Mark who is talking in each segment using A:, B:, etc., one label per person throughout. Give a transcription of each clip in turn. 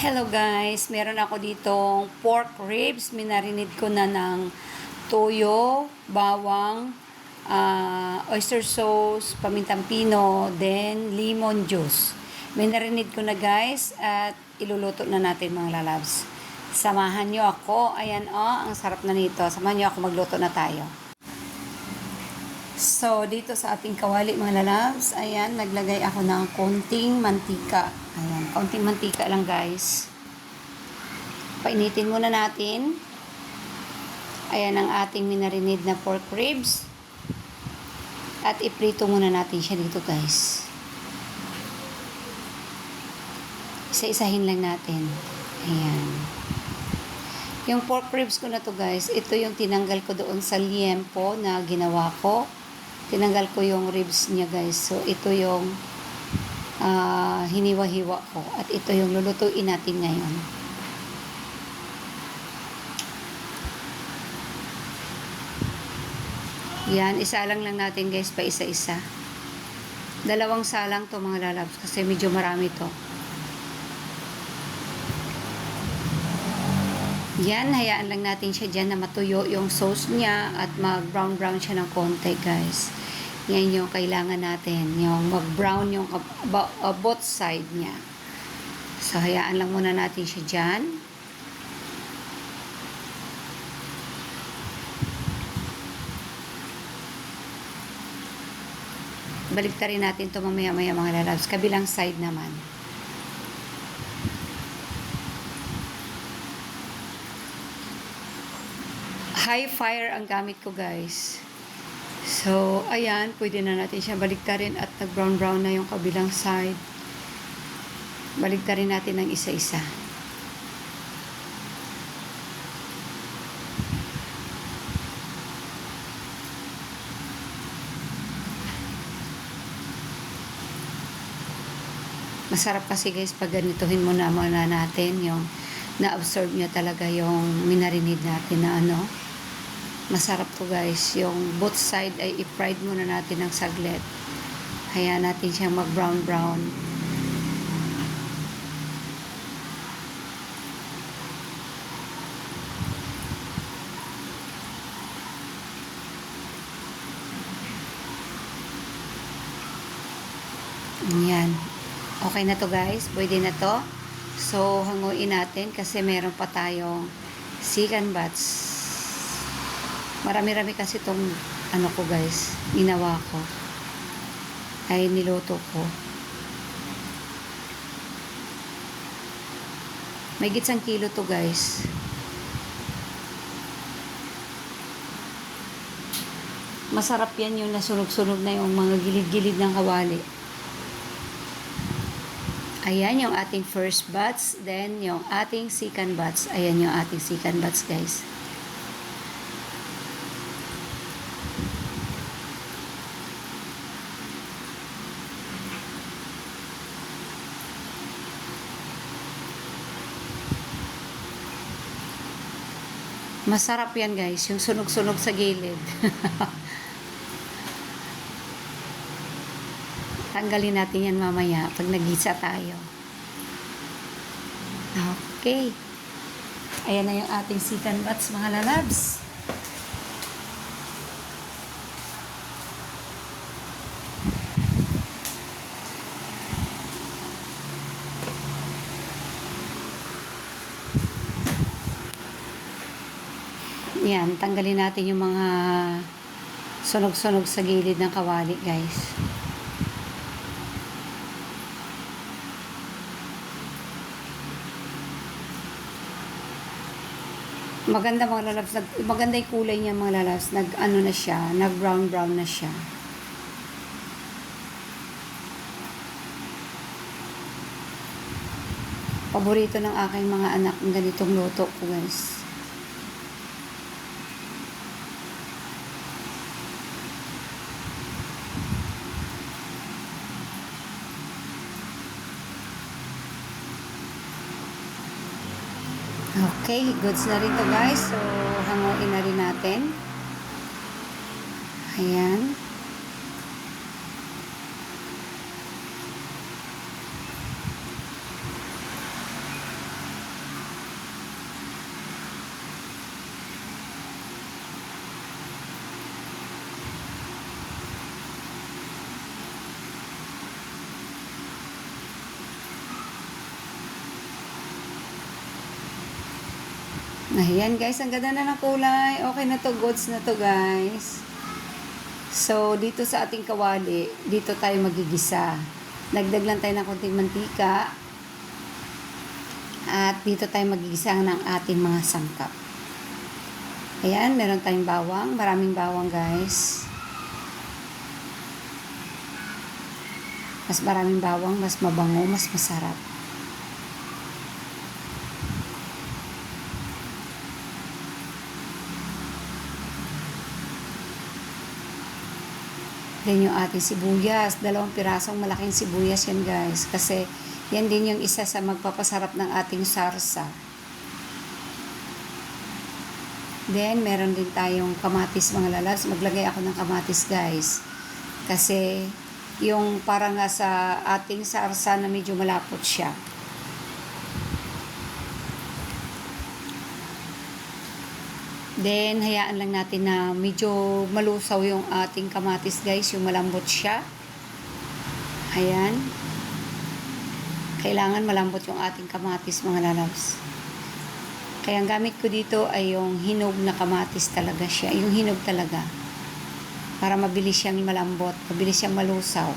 A: Hello guys, meron ako ditong pork ribs. Minarinid ko na ng toyo, bawang, oyster sauce, pamintang pino, then lemon juice. Minarinid ko na guys at iluluto na natin mga lalabs. Samahan nyo ako. Ayan ang sarap na nito. Samahan nyo ako, magluto na tayo. So, dito sa ating kawali mga lalabs, ayan, naglagay ako ng konting mantika. Ayan, konting mantika lang guys. Painitin muna natin. Ayan ang ating minarinid na pork ribs. At iprito muna natin siya dito guys. Isa-isahin lang natin. Ayan. Yung pork ribs ko na to guys, ito yung tinanggal ko doon sa liempo na ginawa ko. Tinanggal ko yung ribs niya guys. So, ito yung hiniwa-hiwa ko. At ito yung lulutuin natin ngayon. Yan, isalang lang natin guys pa isa-isa. Dalawang salang to mga lalabs kasi medyo marami to. Yan, hayaan lang natin siya dyan na matuyo yung sauce niya at mag-brown-brown siya ng konti guys. Yan yung kailangan natin. Yung mag-brown yung both side niya. So, hayaan lang muna natin siya dyan. Baliktarin natin ito mamaya-maya mga lalabs. Kabilang side naman. High fire ang gamit ko guys. So, ayan, pwede na natin siya baliktarin at nag-brown-brown na yung kabilang side. Baliktarin natin ng isa-isa. Masarap kasi guys pag ganituhin muna natin yung na-absorb niya talaga yung minarinid natin na ano. Masarap to guys. Yung both side ay i-fried muna natin ng saglit. Hayaan natin siyang mag-brown-brown. Yan. Okay na to guys. Pwede na to. So, hanguin natin kasi meron pa tayong chicken butts. Marami-rami kasi itong ano ko guys, ginawa ko. Ay niluto ko. May gitsang kilo to guys. Masarap yan yung nasunog-sunog na yung mga gilid-gilid ng kawali. Ayan yung ating first batch. Then yung ating second batch. Ayan yung ating second batch guys. Masarap yan guys, yung sunog-sunog sa gilid. Tanggalin natin yan mamaya pag nagisa tayo. Okay. Ayan na yung ating chicken butts mga lalabs. Yan, tanggalin natin yung mga sunog-sunog sa gilid ng kawali, guys. Maganda mga lalabs, maganda yung kulay niya mga lalabs, nag-ano na siya, nag-brown-brown na siya. Paborito ng aking mga anak ng ganitong luto ko, guys. Okay, goods na rin to guys. So, hanguin na rin natin. Ayan. Ayan guys, ang ganda na ng kulay. Okay na to, goods na to guys. So, dito sa ating kawali, dito tayo magigisa. Dagdag lang tayo ng konting mantika. At dito tayo magigisa ng ating mga sangkap. Ayan, meron tayong bawang. Maraming bawang guys. Mas maraming bawang, mas mabango, mas masarap. Then yung ating sibuyas, 2 pirasong malaking sibuyas yan guys. Kasi yan din yung isa sa magpapasarap ng ating sarsa. Then meron din tayong kamatis mga lalabs. Maglagay ako ng kamatis guys. Kasi yung parang nga sa ating sarsa na medyo malapot siya. Then, hayaan lang natin na medyo malusaw yung ating kamatis guys, yung malambot siya. Ayan. Kailangan malambot yung ating kamatis mga lalabs. Kaya ang gamit ko dito ay yung hinog na kamatis talaga siya. Yung hinog talaga. Para mabilis siyang malambot, mabilis siyang malusaw.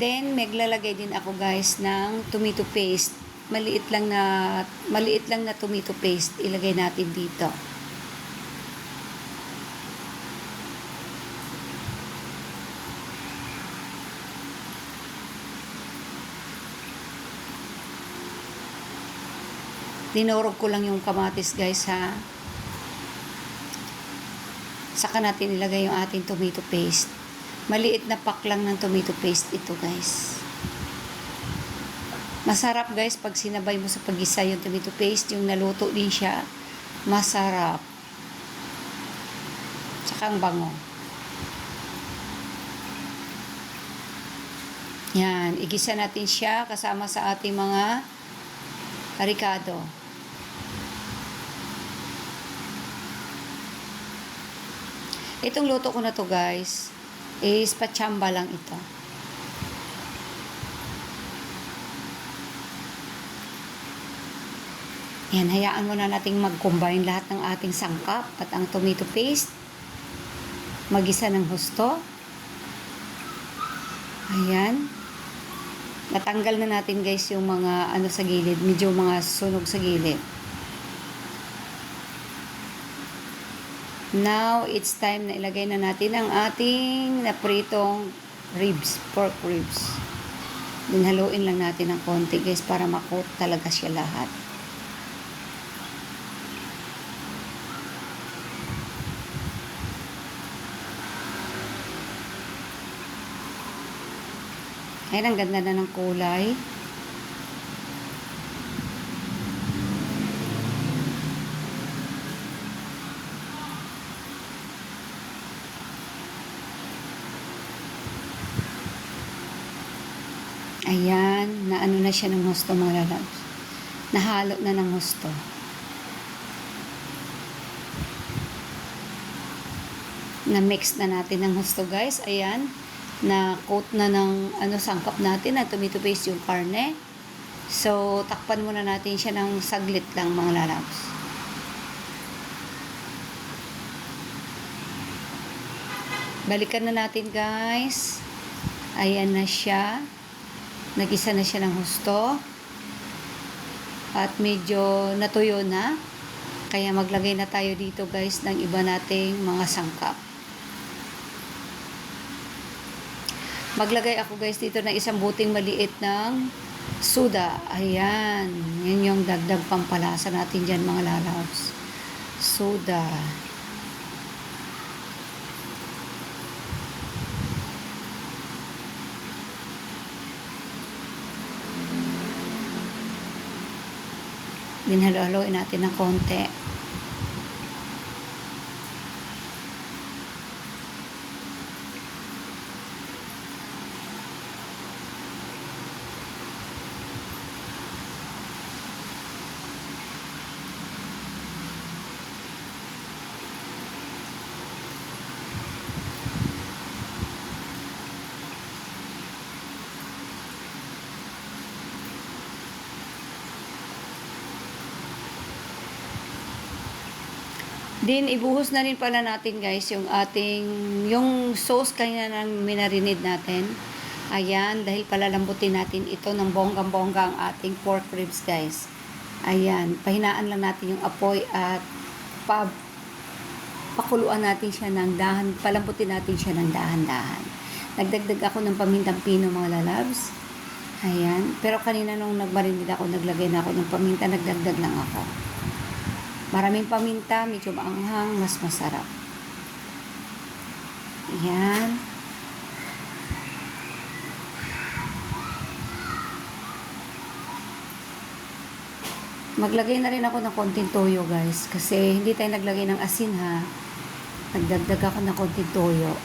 A: Then, maglalagay din ako guys ng tomato paste. Maliit lang na tomato paste ilagay natin dito. Dinurog ko lang yung kamatis guys ha. Saka natin ilagay yung ating tomato paste. Maliit na pack lang ng tomato paste ito guys. Masarap guys pag sinabay mo sa pag-isa yung tomato paste, yung naluto din siya. Masarap. Tsaka ang bango. Yan, igisa natin siya kasama sa ating mga karikado. Itong luto ko na to guys is patsamba lang ito. Yan, hayaan muna nating mag-combine lahat ng ating sangkap at ang tomato paste. Magisa ng husto. Ayan. Natanggal na natin guys yung mga ano sa gilid, medyo mga sunog sa gilid. Now, it's time na ilagay na natin ang ating napritong ribs, pork ribs. Dinhaluin lang natin ng konti guys para makot talaga siya lahat. Ayan, ang ganda na ng kulay. Ayan, naano na siya ng husto mga lalabs. Nahalo na ng husto. Na-mix na natin ng husto guys. Ayan. Na-coat na ng sangkap natin na tomato paste yung karne. So, takpan muna natin siya ng saglit lang mga lalabs. Balikan na natin guys. Ayan na siya. Nagisa na siya ng husto. At medyo natuyo na. Kaya maglagay na tayo dito guys ng iba nating mga sangkap. Maglagay ako guys dito ng isang buting maliit ng soda. Ayan. Yan yung dagdag pampalasa natin dyan mga lalabs. Soda. Dinhalo-haloin natin ng konti. Then, ibuhos na rin pala natin guys yung sauce kanya ng minarinid natin. Ayan, dahil palalambutin natin ito ng bonggang-bongga ang ating pork ribs guys. Ayan, pahinaan lang natin yung apoy at pakuluan natin siya ng palambutin natin siya ng dahan-dahan. Nagdagdag ako ng pamintang pino mga lalabs. Ayan, pero kanina nung nagmarinid ako, naglagay na ako ng paminta, nagdagdag lang ako. Maraming paminta, medyo maanghang, mas masarap. Ayan. Maglagay na rin ako ng konting toyo guys. Kasi hindi tayo naglagay ng asin ha. Nagdagdag ako ng konting toyo.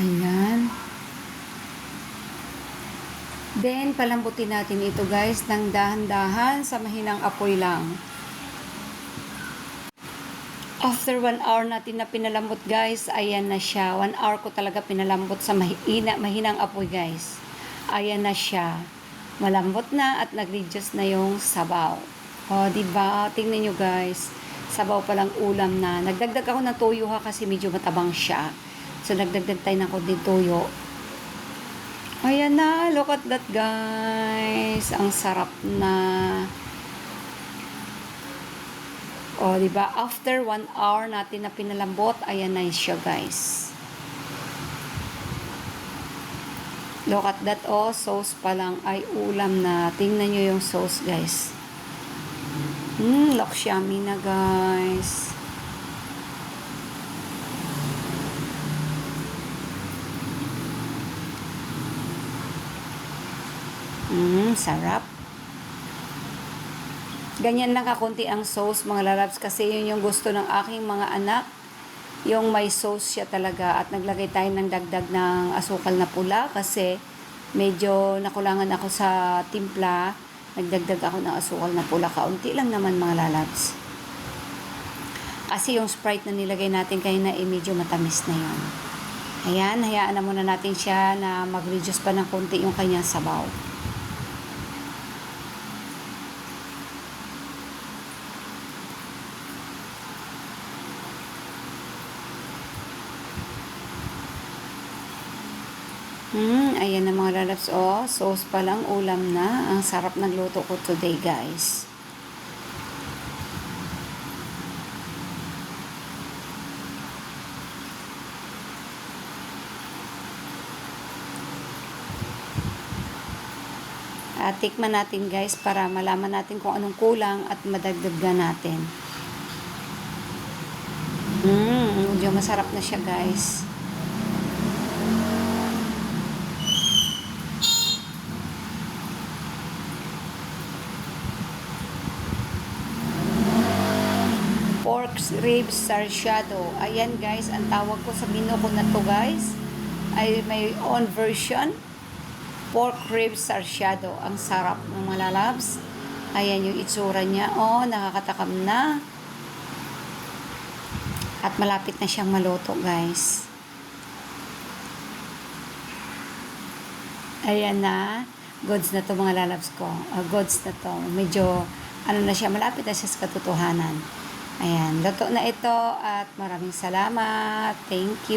A: Ayan. Then, palambutin natin ito guys ng dahan-dahan sa mahinang apoy lang. After 1 hour natin na pinalambot guys, ayan na siya. 1 hour ko talaga pinalambot sa mahinang apoy guys. Ayan na siya. Malambot na at nag-reduce na yung sabaw. O, diba? Tingnan nyo guys. Sabaw palang ulam na. Nagdagdag ako ng toyo ha kasi medyo matabang siya. So, nagdagdag tayo ng konting toyo. Ayan na. Look at that guys. Ang sarap na. O, diba? After 1 hour natin na pinalambot, ayan na siya guys. Look at that, oh, sauce pa lang ay ulam na. Tingnan nyo yung sauce, guys. Looks yummy na, guys. Sarap. Ganyan lang kakunti ang sauce, mga lalabs, kasi yun yung gusto ng aking mga anak. Yung may sauce siya talaga at naglagay tayo ng dagdag ng asukal na pula kasi medyo nakulangan ako sa timpla. Nagdagdag ako ng asukal na pula. Kaunti lang naman mga lalabs. Kasi yung Sprite na nilagay natin kayo na medyo matamis na yun. Ayan, hayaan na muna natin siya na mag-reduce pa ng konti yung kanyang sabaw. Ayan na mga lalabs, oh. Sauce pa lang, ulam na. Ang sarap ng luto ko today, guys. Tikman natin, guys, para malaman natin kung anong kulang at madagdagan natin. Medyo masarap na siya, guys. Pork ribs sarsyado. Ayan guys, ang tawag ko sa menu ko na to guys ay may own version. Pork ribs sarsyado. Ang sarap ng mga lalabs. Ayan yung itsura niya. Oh, nakakatakam na. At malapit na siyang maluto guys. Ayan na. Goods na to mga lalabs ko. Goods na to. Medyo ano na siya, malapit na siya sa katotohanan. Ayan, luto na ito at maraming salamat. Thank you.